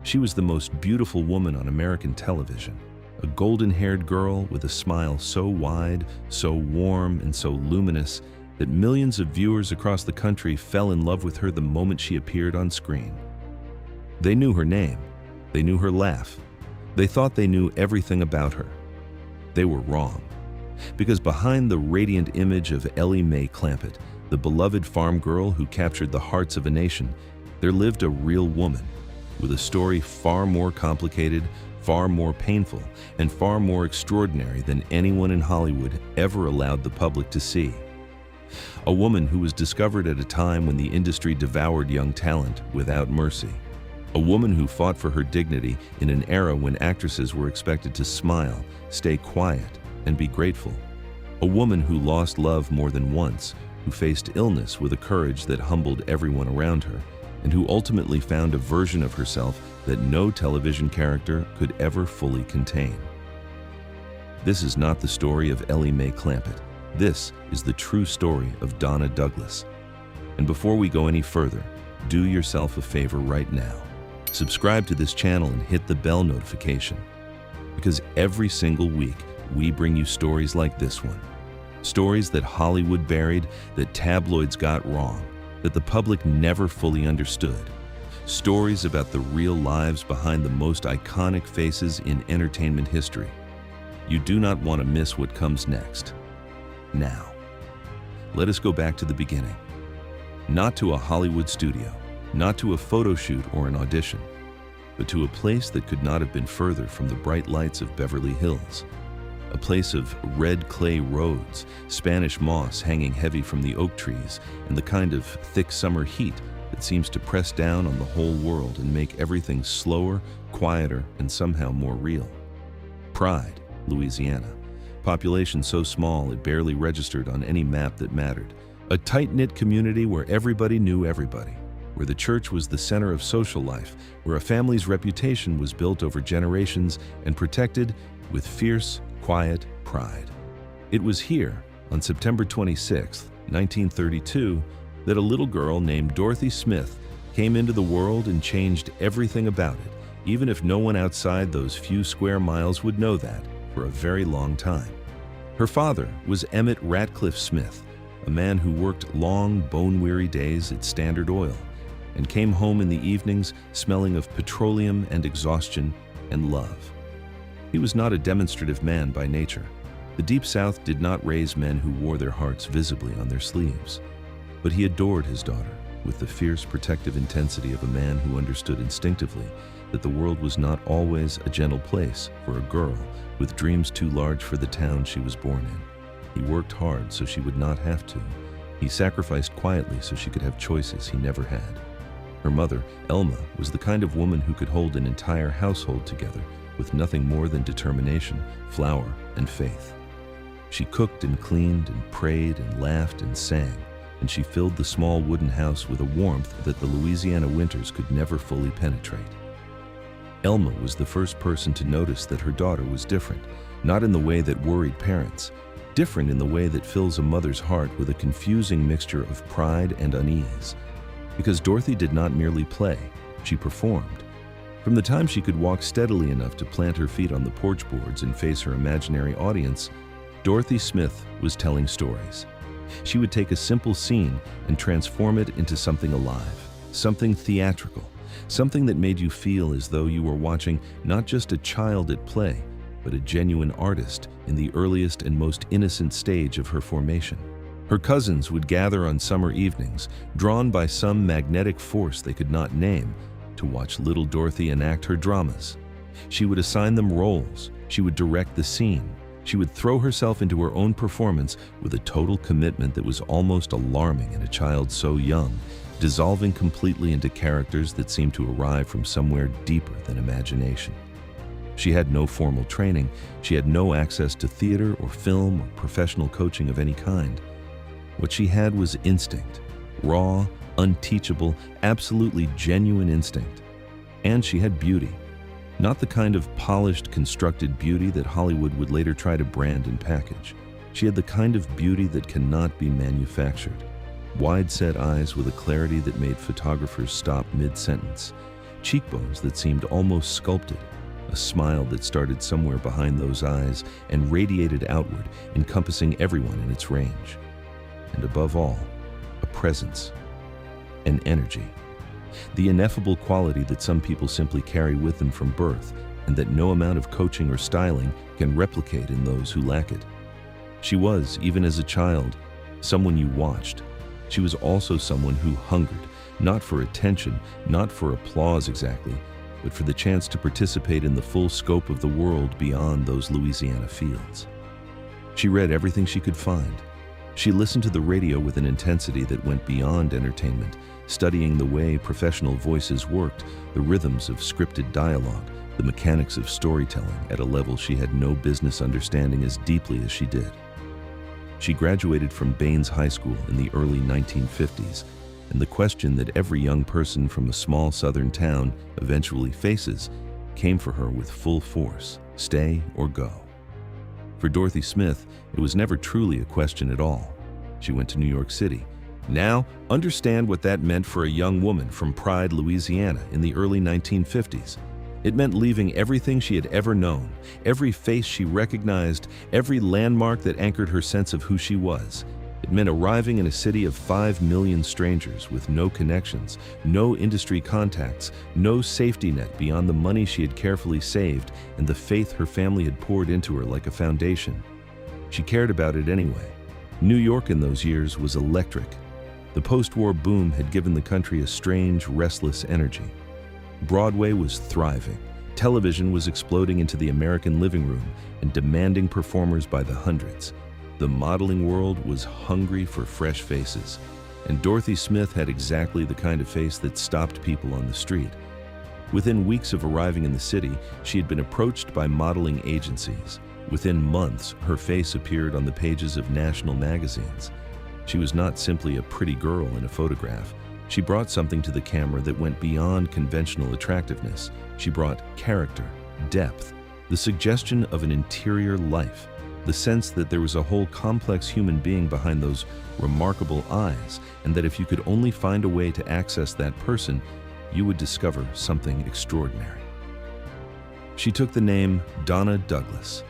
She was the most beautiful woman on American television, a golden-haired girl with a smile so wide, so warm, and so luminous that millions of viewers across the country fell in love with her the moment she appeared on screen. They knew her name. They knew her laugh. They thought they knew everything about her. They were wrong. Because behind the radiant image of Elly May Clampett, the beloved farm girl who captured the hearts of a nation, there lived a real woman with a story far more complicated, far more painful, and far more extraordinary than anyone in Hollywood ever allowed the public to see. A woman who was discovered at a time when the industry devoured young talent without mercy. A woman who fought for her dignity in an era when actresses were expected to smile, stay quiet, and be grateful. A woman who lost love more than once, who faced illness with a courage that humbled everyone around her, and who ultimately found a version of herself that no television character could ever fully contain. This is not the story of Elly May Clampett. This is the true story of Donna Douglas. And before we go any further, do yourself a favor right now. Subscribe to this channel and hit the bell notification. Because every single week, we bring you stories like this one. Stories that Hollywood buried, that tabloids got wrong, that the public never fully understood. Stories about the real lives behind the most iconic faces in entertainment history. You do not want to miss what comes next. Now, let us go back to the beginning. Not to a Hollywood studio, not to a photo shoot or an audition, but to a place that could not have been further from the bright lights of Beverly Hills. A place of red clay roads, Spanish moss hanging heavy from the oak trees, and the kind of thick summer heat that seems to press down on the whole world and make everything slower, quieter, and somehow more real. Pride, Louisiana. Population so small it barely registered on any map that mattered. A tight-knit community where everybody knew everybody, where the church was the center of social life, where a family's reputation was built over generations and protected with fierce, quiet pride. It was here, on September 26, 1932, that a little girl named Dorothy Smith came into the world and changed everything about it, even if no one outside those few square miles would know that for a very long time. Her father was Emmett Ratcliffe Smith, a man who worked long, bone-weary days at Standard Oil and came home in the evenings smelling of petroleum and exhaustion and love. He was not a demonstrative man by nature. The Deep South did not raise men who wore their hearts visibly on their sleeves. But he adored his daughter with the fierce protective intensity of a man who understood instinctively that the world was not always a gentle place for a girl with dreams too large for the town she was born in. He worked hard so she would not have to. He sacrificed quietly so she could have choices he never had. Her mother, Elma, was the kind of woman who could hold an entire household together with nothing more than determination, flour, and faith. She cooked and cleaned and prayed and laughed and sang, and she filled the small wooden house with a warmth that the Louisiana winters could never fully penetrate. Elma was the first person to notice that her daughter was different, not in the way that worried parents, different in the way that fills a mother's heart with a confusing mixture of pride and unease. Because Dorothy did not merely play, she performed. From the time she could walk steadily enough to plant her feet on the porch boards and face her imaginary audience, Dorothy Smith was telling stories. She would take a simple scene and transform it into something alive, something theatrical, something that made you feel as though you were watching not just a child at play, but a genuine artist in the earliest and most innocent stage of her formation. Her cousins would gather on summer evenings, drawn by some magnetic force they could not name, to watch little Dorothy enact her dramas. She would assign them roles. She would direct the scene. She would throw herself into her own performance with a total commitment that was almost alarming in a child so young, dissolving completely into characters that seemed to arrive from somewhere deeper than imagination. She had no formal training. She had no access to theater or film or professional coaching of any kind. What she had was instinct, raw, unteachable, absolutely genuine instinct. And she had beauty. Not the kind of polished, constructed beauty that Hollywood would later try to brand and package. She had the kind of beauty that cannot be manufactured. Wide-set eyes with a clarity that made photographers stop mid-sentence. cheekbones that seemed almost sculpted, a smile that started somewhere behind those eyes and radiated outward, encompassing everyone in its range. And above all, a presence, an energy, the ineffable quality that some people simply carry with them from birth and that no amount of coaching or styling can replicate in those who lack it. She was, even as a child, someone you watched. She was also someone who hungered, not for attention, not for applause exactly, but for the chance to participate in the full scope of the world beyond those Louisiana fields. She read everything she could find. She listened to the radio with an intensity that went beyond entertainment, studying the way professional voices worked, the rhythms of scripted dialogue, the mechanics of storytelling at a level she had no business understanding as deeply as she did. She graduated from Baines High School in the early 1950s, and the question that every young person from a small southern town eventually faces came for her with full force: stay or go. For Dorothy Smith, it was never truly a question at all. She went to New York City. Now, understand what that meant for a young woman from Pride, Louisiana in the early 1950s. It meant leaving everything she had ever known, every face she recognized, every landmark that anchored her sense of who she was. It meant arriving in a city of 5 million strangers with no connections, no industry contacts, no safety net beyond the money she had carefully saved and the faith her family had poured into her like a foundation. She cared about it anyway. New York in those years was electric. The post-war boom had given the country a strange, restless energy. Broadway was thriving. Television was exploding into the American living room and demanding performers by the hundreds. The modeling world was hungry for fresh faces, and Dorothy Smith had exactly the kind of face that stopped people on the street. Within weeks of arriving in the city, she had been approached by modeling agencies. Within months, her face appeared on the pages of national magazines. She was not simply a pretty girl in a photograph. She brought something to the camera that went beyond conventional attractiveness. She brought character, depth, the suggestion of an interior life, the sense that there was a whole complex human being behind those remarkable eyes, and that if you could only find a way to access that person, you would discover something extraordinary. She took the name Donna Douglas.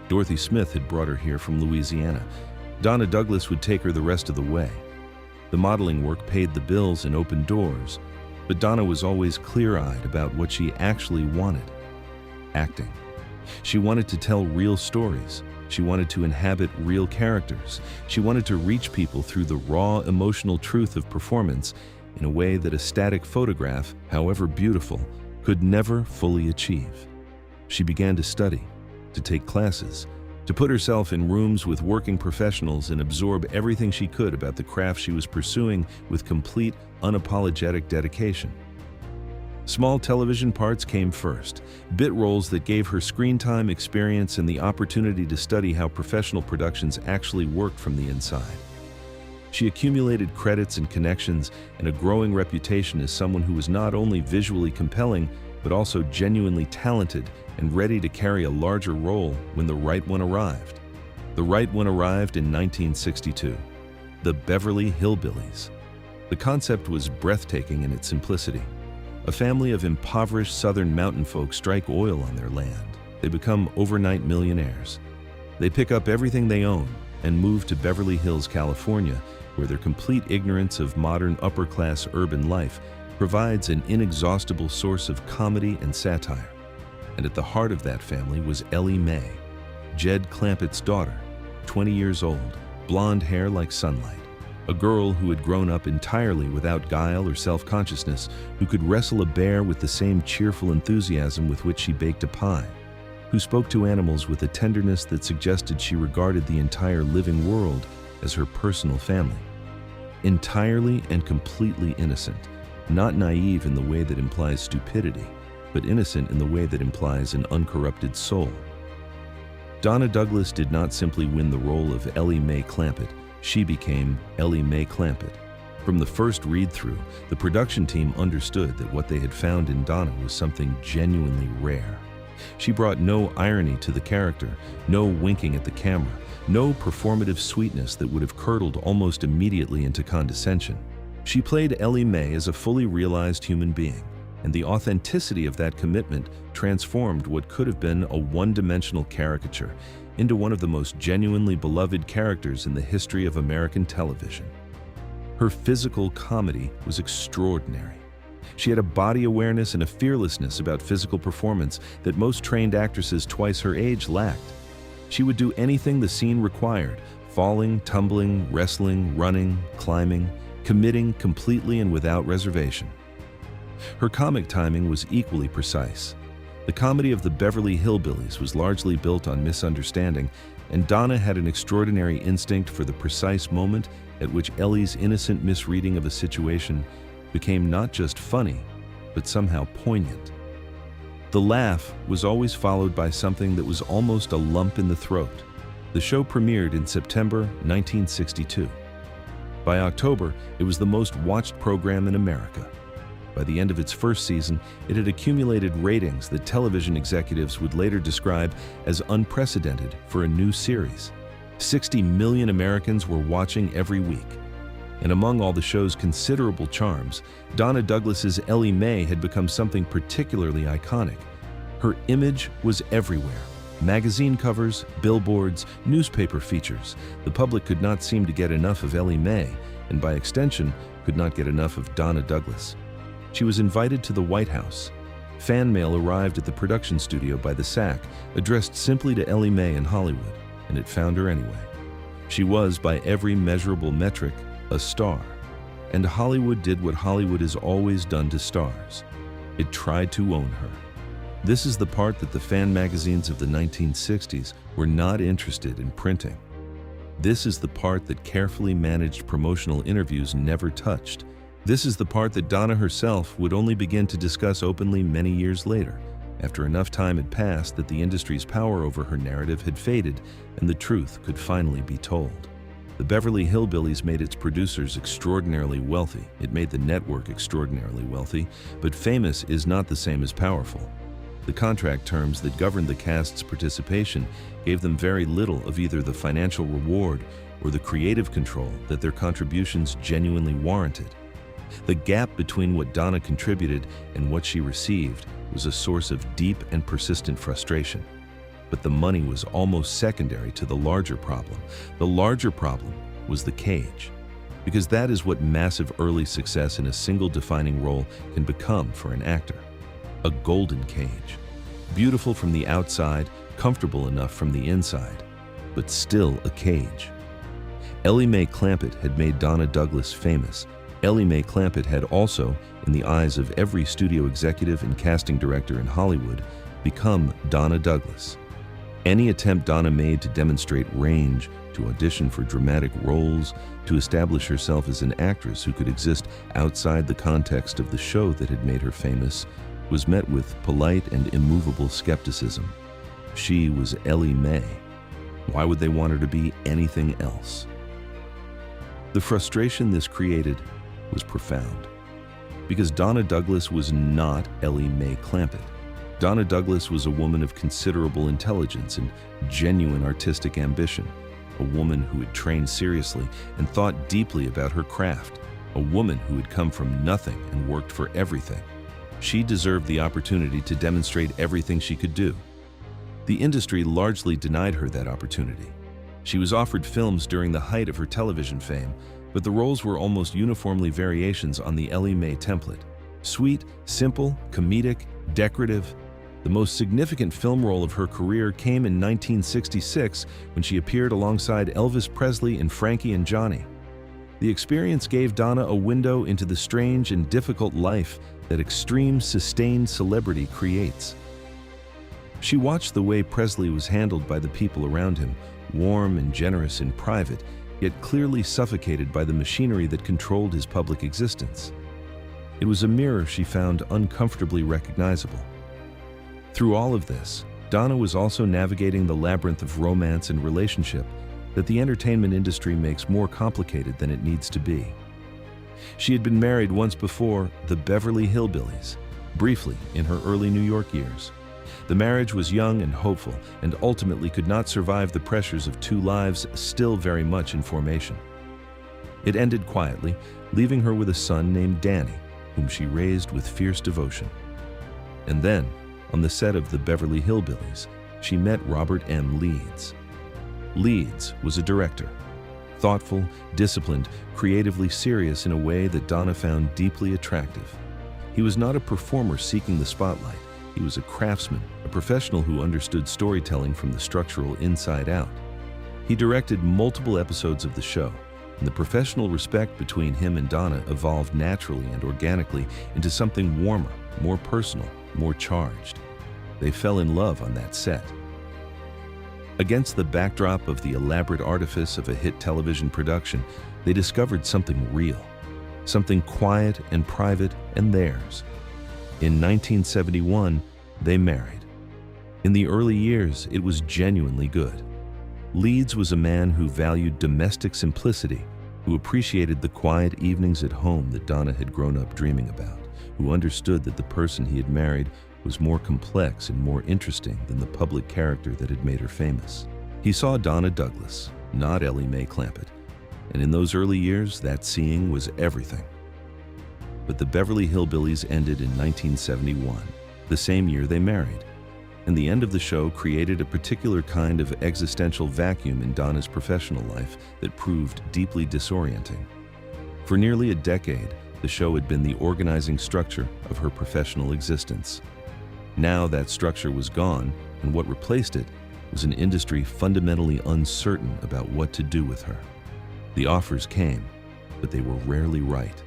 Dorothy Smith had brought her here from Louisiana. Donna Douglas would take her the rest of the way. The modeling work paid the bills and opened doors, but Donna was always clear-eyed about what she actually wanted: acting. She wanted to tell real stories. She wanted to inhabit real characters. She wanted to reach people through the raw, emotional truth of performance in a way that a static photograph, however beautiful, could never fully achieve. She began to study, to take classes, to put herself in rooms with working professionals and absorb everything she could about the craft she was pursuing with complete, unapologetic dedication. Small television parts came first, bit roles that gave her screen time, experience, and the opportunity to study how professional productions actually worked from the inside. She accumulated credits and connections and a growing reputation as someone who was not only visually compelling, but also genuinely talented and ready to carry a larger role when the right one arrived. The right one arrived in 1962, the Beverly Hillbillies. The concept was breathtaking in its simplicity. A family of impoverished southern mountain folk strike oil on their land. They become overnight millionaires. They pick up everything they own and move to Beverly Hills, California, where their complete ignorance of modern upper-class urban life provides an inexhaustible source of comedy and satire. And at the heart of that family was Elly May, Jed Clampett's daughter, 20 years old, blonde hair like sunlight. A girl who had grown up entirely without guile or self-consciousness, who could wrestle a bear with the same cheerful enthusiasm with which she baked a pie, who spoke to animals with a tenderness that suggested she regarded the entire living world as her personal family. Entirely and completely innocent, not naive in the way that implies stupidity, but innocent in the way that implies an uncorrupted soul. Donna Douglas did not simply win the role of Elly May Clampett, she became Elly May Clampett. From the first read-through, the production team understood that what they had found in Donna was something genuinely rare. She brought no irony to the character, no winking at the camera, no performative sweetness that would have curdled almost immediately into condescension. She played Elly May as a fully realized human being, and the authenticity of that commitment transformed what could have been a one-dimensional caricature into one of the most genuinely beloved characters in the history of American television. Her physical comedy was extraordinary. She had a body awareness and a fearlessness about physical performance that most trained actresses twice her age lacked. She would do anything the scene required, falling, tumbling, wrestling, running, climbing, committing completely and without reservation. Her comic timing was equally precise. The comedy of the Beverly Hillbillies was largely built on misunderstanding, and Donna had an extraordinary instinct for the precise moment at which Elly's innocent misreading of a situation became not just funny, but somehow poignant. The laugh was always followed by something that was almost a lump in the throat. The show premiered in September 1962. By October, it was the most watched program in America. By the end of its first season, it had accumulated ratings that television executives would later describe as unprecedented for a new series. 60 million Americans were watching every week. And among all the show's considerable charms, Donna Douglas's Elly May had become something particularly iconic. Her image was everywhere. Magazine covers, billboards, newspaper features. The public could not seem to get enough of Elly May, and by extension, could not get enough of Donna Douglas. She was invited to the White House. Fan mail arrived at the production studio by the sack, addressed simply to Elly May in Hollywood, and it found her anyway. She was, by every measurable metric, a star. And Hollywood did what Hollywood has always done to stars. It tried to own her. This is the part that the fan magazines of the 1960s were not interested in printing. This is the part that carefully managed promotional interviews never touched. This is the part that Donna herself would only begin to discuss openly many years later, after enough time had passed that the industry's power over her narrative had faded and the truth could finally be told. The Beverly Hillbillies made its producers extraordinarily wealthy. It made the network extraordinarily wealthy, but famous is not the same as powerful. The contract terms that governed the cast's participation gave them very little of either the financial reward or the creative control that their contributions genuinely warranted. The gap between what Donna contributed and what she received was a source of deep and persistent frustration. But the money was almost secondary to the larger problem. The larger problem was the cage, because that is what massive early success in a single defining role can become for an actor. A golden cage. Beautiful from the outside, comfortable enough from the inside, but still a cage. Elly May Clampett had made Donna Douglas famous. Elly May Clampett had also, in the eyes of every studio executive and casting director in Hollywood, become Donna Douglas. Any attempt Donna made to demonstrate range, to audition for dramatic roles, to establish herself as an actress who could exist outside the context of the show that had made her famous, was met with polite and immovable skepticism. She was Elly May. Why would they want her to be anything else? The frustration this created was profound, because Donna Douglas was not Elly May Clampett. Donna Douglas was a woman of considerable intelligence and genuine artistic ambition, a woman who had trained seriously and thought deeply about her craft, a woman who had come from nothing and worked for everything. She deserved the opportunity to demonstrate everything she could do. The industry largely denied her that opportunity. She was offered films during the height of her television fame, but the roles were almost uniformly variations on the Elly May template. Sweet, simple, comedic, decorative. The most significant film role of her career came in 1966 when she appeared alongside Elvis Presley in Frankie and Johnny. The experience gave Donna a window into the strange and difficult life that extreme, sustained celebrity creates. She watched the way Presley was handled by the people around him, warm and generous in private, yet clearly suffocated by the machinery that controlled his public existence. It was a mirror she found uncomfortably recognizable. Through all of this, Donna was also navigating the labyrinth of romance and relationship that the entertainment industry makes more complicated than it needs to be. She had been married once before, the Beverly Hillbillies, briefly in her early New York years. The marriage was young and hopeful, and ultimately could not survive the pressures of two lives still very much in formation. It ended quietly, leaving her with a son named Danny, whom she raised with fierce devotion. And then, on the set of the Beverly Hillbillies, she met Robert M. Leeds. Leeds was a director, thoughtful, disciplined, creatively serious in a way that Donna found deeply attractive. He was not a performer seeking the spotlight. He was a craftsman, a professional who understood storytelling from the structural inside out. He directed multiple episodes of the show, and the professional respect between him and Donna evolved naturally and organically into something warmer, more personal, more charged. They fell in love on that set. Against the backdrop of the elaborate artifice of a hit television production, they discovered something real, something quiet and private and theirs. In 1971, they married. In the early years, it was genuinely good. Leeds was a man who valued domestic simplicity, who appreciated the quiet evenings at home that Donna had grown up dreaming about, who understood that the person he had married was more complex and more interesting than the public character that had made her famous. He saw Donna Douglas, not Elly May Clampett, and in those early years, that seeing was everything. But the Beverly Hillbillies ended in 1971, the same year they married, and the end of the show created a particular kind of existential vacuum in Donna's professional life that proved deeply disorienting. For nearly a decade, the show had been the organizing structure of her professional existence. Now that structure was gone, and what replaced it was an industry fundamentally uncertain about what to do with her. The offers came, but they were rarely right.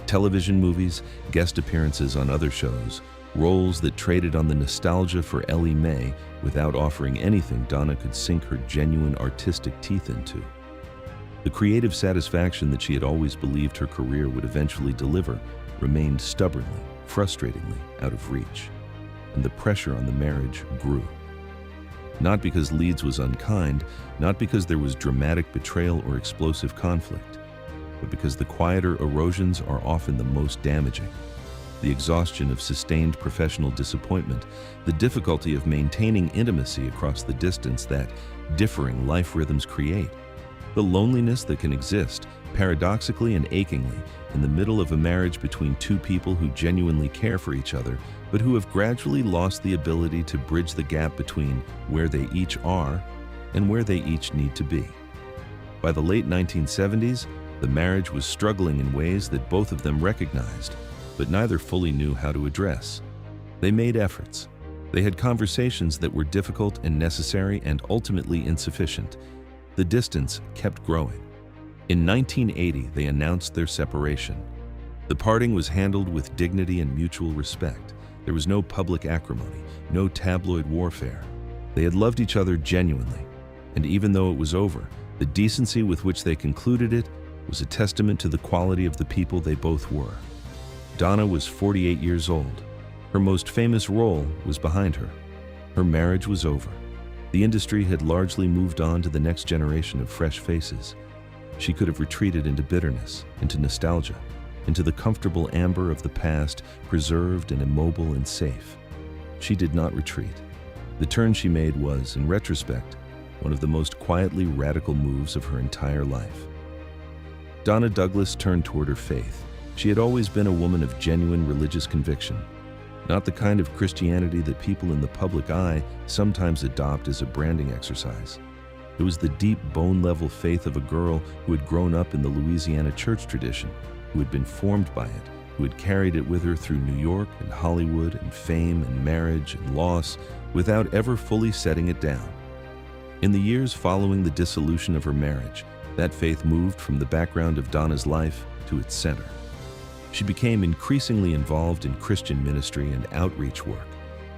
Television movies, guest appearances on other shows, roles that traded on the nostalgia for Elly May without offering anything Donna could sink her genuine artistic teeth into. The creative satisfaction that she had always believed her career would eventually deliver remained stubbornly, frustratingly out of reach. And the pressure on the marriage grew. Not because Leeds was unkind, not because there was dramatic betrayal or explosive conflict, but because the quieter erosions are often the most damaging. The exhaustion of sustained professional disappointment, the difficulty of maintaining intimacy across the distance that differing life rhythms create, the loneliness that can exist, paradoxically and achingly, in the middle of a marriage between two people who genuinely care for each other, but who have gradually lost the ability to bridge the gap between where they each are and where they each need to be. By the late 1970s, the marriage was struggling in ways that both of them recognized, but neither fully knew how to address. They made efforts. They had conversations that were difficult and necessary and ultimately insufficient. The distance kept growing. In 1980, they announced their separation. The parting was handled with dignity and mutual respect. There was no public acrimony, no tabloid warfare. They had loved each other genuinely, and even though it was over, the decency with which they concluded it was a testament to the quality of the people they both were. Donna was 48 years old. Her most famous role was behind her. Her marriage was over. The industry had largely moved on to the next generation of fresh faces. She could have retreated into bitterness, into nostalgia, into the comfortable amber of the past, preserved and immobile and safe. She did not retreat. The turn she made was, in retrospect, one of the most quietly radical moves of her entire life. Donna Douglas turned toward her faith. She had always been a woman of genuine religious conviction, not the kind of Christianity that people in the public eye sometimes adopt as a branding exercise. It was the deep, bone-level faith of a girl who had grown up in the Louisiana church tradition, who had been formed by it, who had carried it with her through New York and Hollywood and fame and marriage and loss without ever fully setting it down. In the years following the dissolution of her marriage, that faith moved from the background of Donna's life to its center. She became increasingly involved in Christian ministry and outreach work.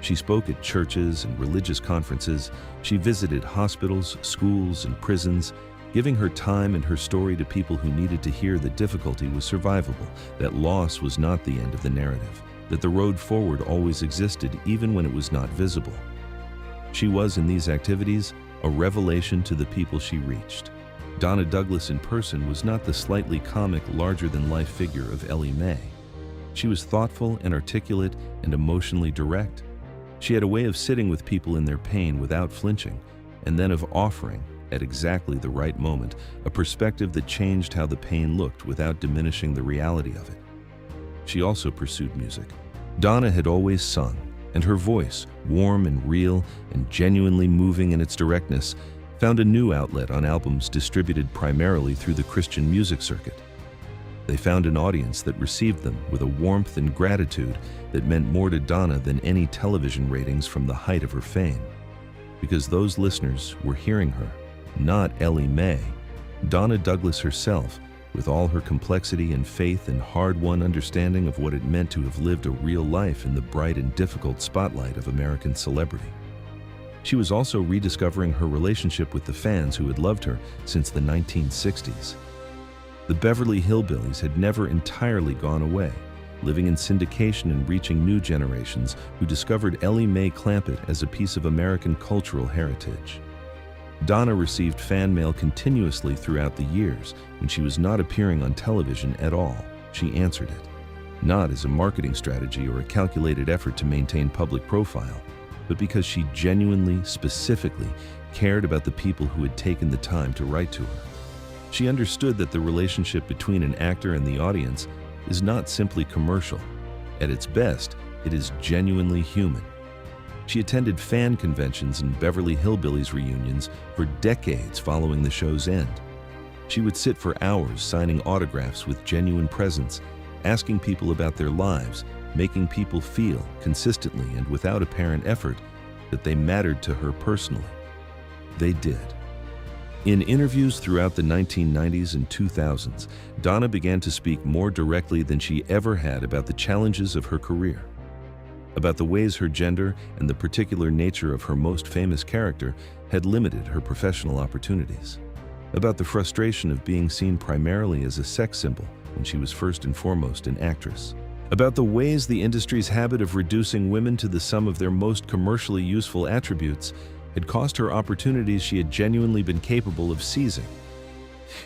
She spoke at churches and religious conferences. She visited hospitals, schools, and prisons, giving her time and her story to people who needed to hear that difficulty was survivable, that loss was not the end of the narrative, that the road forward always existed even when it was not visible. She was, in these activities, a revelation to the people she reached. Donna Douglas in person was not the slightly comic, larger-than-life figure of Elly May. She was thoughtful and articulate and emotionally direct. She had a way of sitting with people in their pain without flinching, and then of offering, at exactly the right moment, a perspective that changed how the pain looked without diminishing the reality of it. she also pursued music. Donna had always sung, and her voice, warm and real and genuinely moving in its directness, found a new outlet on albums distributed primarily through the Christian music circuit. They found an audience that received them with a warmth and gratitude that meant more to Donna than any television ratings from the height of her fame. Because those listeners were hearing her, not Elly May, Donna Douglas herself, with all her complexity and faith and hard-won understanding of what it meant to have lived a real life in the bright and difficult spotlight of American celebrity. She was also rediscovering her relationship with the fans who had loved her since the 1960s. The Beverly Hillbillies had never entirely gone away, living in syndication and reaching new generations who discovered Elly May Clampett as a piece of American cultural heritage. Donna received fan mail continuously throughout the years. When she was not appearing on television at all, she answered it, not as a marketing strategy or a calculated effort to maintain public profile, but because she genuinely, specifically cared about the people who had taken the time to write to her. She understood that the relationship between an actor and the audience is not simply commercial. At its best, it is genuinely human. She attended fan conventions and Beverly Hillbillies reunions for decades following the show's end. She would sit for hours signing autographs with genuine presence, asking people about their lives, making people feel, consistently and without apparent effort, that they mattered to her personally. They did. In interviews throughout the 1990s and 2000s, Donna began to speak more directly than she ever had about the challenges of her career, about the ways her gender and the particular nature of her most famous character had limited her professional opportunities, about the frustration of being seen primarily as a sex symbol when she was first and foremost an actress, about the ways the industry's habit of reducing women to the sum of their most commercially useful attributes had cost her opportunities she had genuinely been capable of seizing.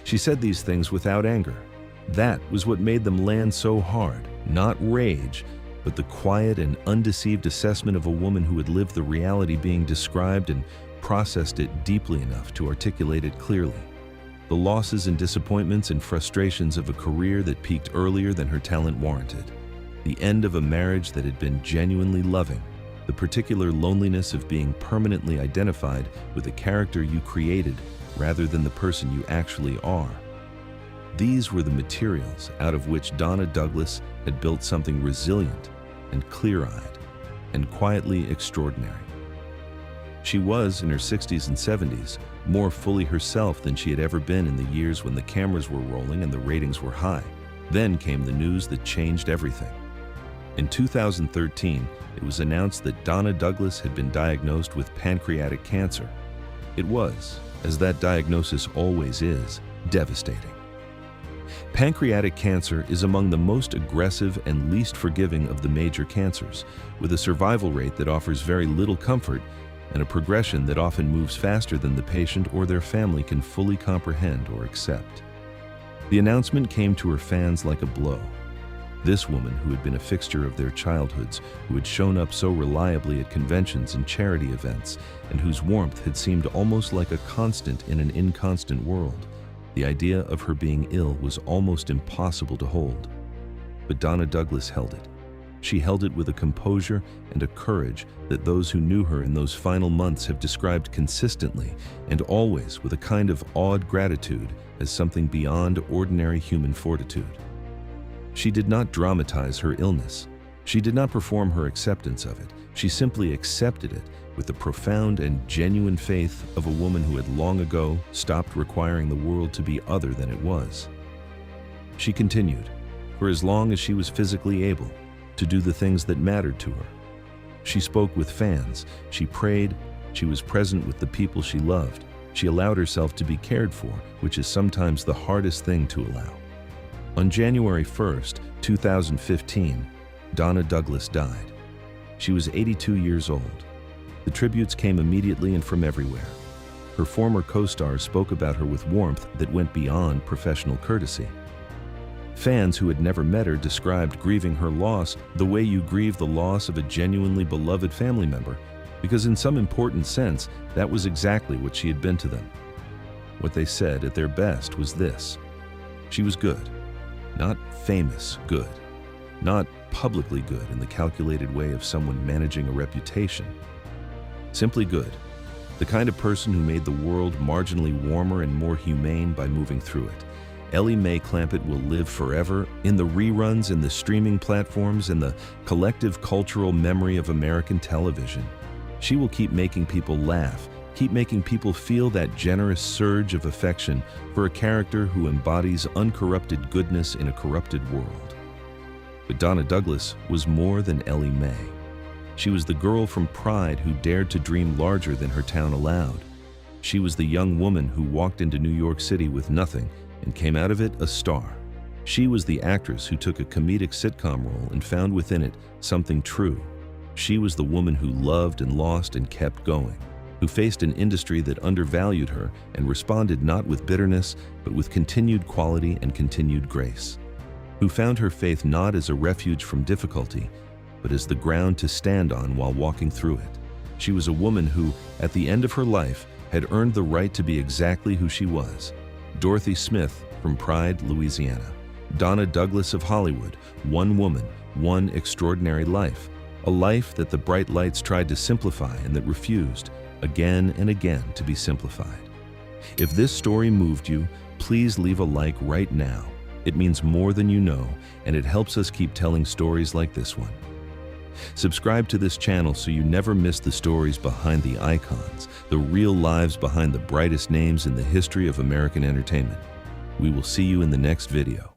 She said these things without anger. That was what made them land so hard, not rage, but the quiet and undeceived assessment of a woman who had lived the reality being described and processed it deeply enough to articulate it clearly. The losses and disappointments and frustrations of a career that peaked earlier than her talent warranted. The end of a marriage that had been genuinely loving. The particular loneliness of being permanently identified with the character you created rather than the person you actually are. These were the materials out of which Donna Douglas had built something resilient and clear-eyed and quietly extraordinary. She was, in her 60s and 70s, more fully herself than she had ever been in the years when the cameras were rolling and the ratings were high. Then came the news that changed everything. In 2013, it was announced that Donna Douglas had been diagnosed with pancreatic cancer. It was, as that diagnosis always is, devastating. Pancreatic cancer is among the most aggressive and least forgiving of the major cancers, with a survival rate that offers very little comfort and a progression that often moves faster than the patient or their family can fully comprehend or accept. The announcement came to her fans like a blow. This woman, who had been a fixture of their childhoods, who had shown up so reliably at conventions and charity events, and whose warmth had seemed almost like a constant in an inconstant world, the idea of her being ill was almost impossible to hold. But Donna Douglas held it. She held it with a composure and a courage that those who knew her in those final months have described consistently and always with a kind of awed gratitude as something beyond ordinary human fortitude. She did not dramatize her illness. She did not perform her acceptance of it. She simply accepted it with the profound and genuine faith of a woman who had long ago stopped requiring the world to be other than it was. She continued, for as long as she was physically able, to do the things that mattered to her. She spoke with fans, she prayed, she was present with the people she loved. She allowed herself to be cared for, which is sometimes the hardest thing to allow. On January 1st, 2015, Donna Douglas died. She was 82 years old. The tributes came immediately and from everywhere. Her former co-stars spoke about her with warmth that went beyond professional courtesy. Fans who had never met her described grieving her loss the way you grieve the loss of a genuinely beloved family member, because in some important sense, that was exactly what she had been to them. What they said at their best was this: she was good. Not famous good. not publicly good in the calculated way of someone managing a reputation. Simply good, the kind of person who made the world marginally warmer and more humane by moving through it. Elly May Clampett will live forever in the reruns, in the streaming platforms, in the collective cultural memory of American television. She will keep making people laugh, keep making people feel that generous surge of affection for a character who embodies uncorrupted goodness in a corrupted world. But Donna Douglas was more than Elly May. She was the girl from Pride who dared to dream larger than her town allowed. She was the young woman who walked into New York City with nothing and came out of it a star. She was the actress who took a comedic sitcom role and found within it something true. She was the woman who loved and lost and kept going, who faced an industry that undervalued her and responded not with bitterness, but with continued quality and continued grace, who found her faith not as a refuge from difficulty, but as the ground to stand on while walking through it. She was a woman who, at the end of her life, had earned the right to be exactly who she was. Dorothy Smith from Pride, Louisiana. Donna Douglas of Hollywood, one woman, one extraordinary life. A life that the bright lights tried to simplify and that refused, again and again, to be simplified. If this story moved you, please leave a like right now. It means more than you know, and it helps us keep telling stories like this one. Subscribe to this channel so you never miss the stories behind the icons, the real lives behind the brightest names in the history of American entertainment. We will see you in the next video.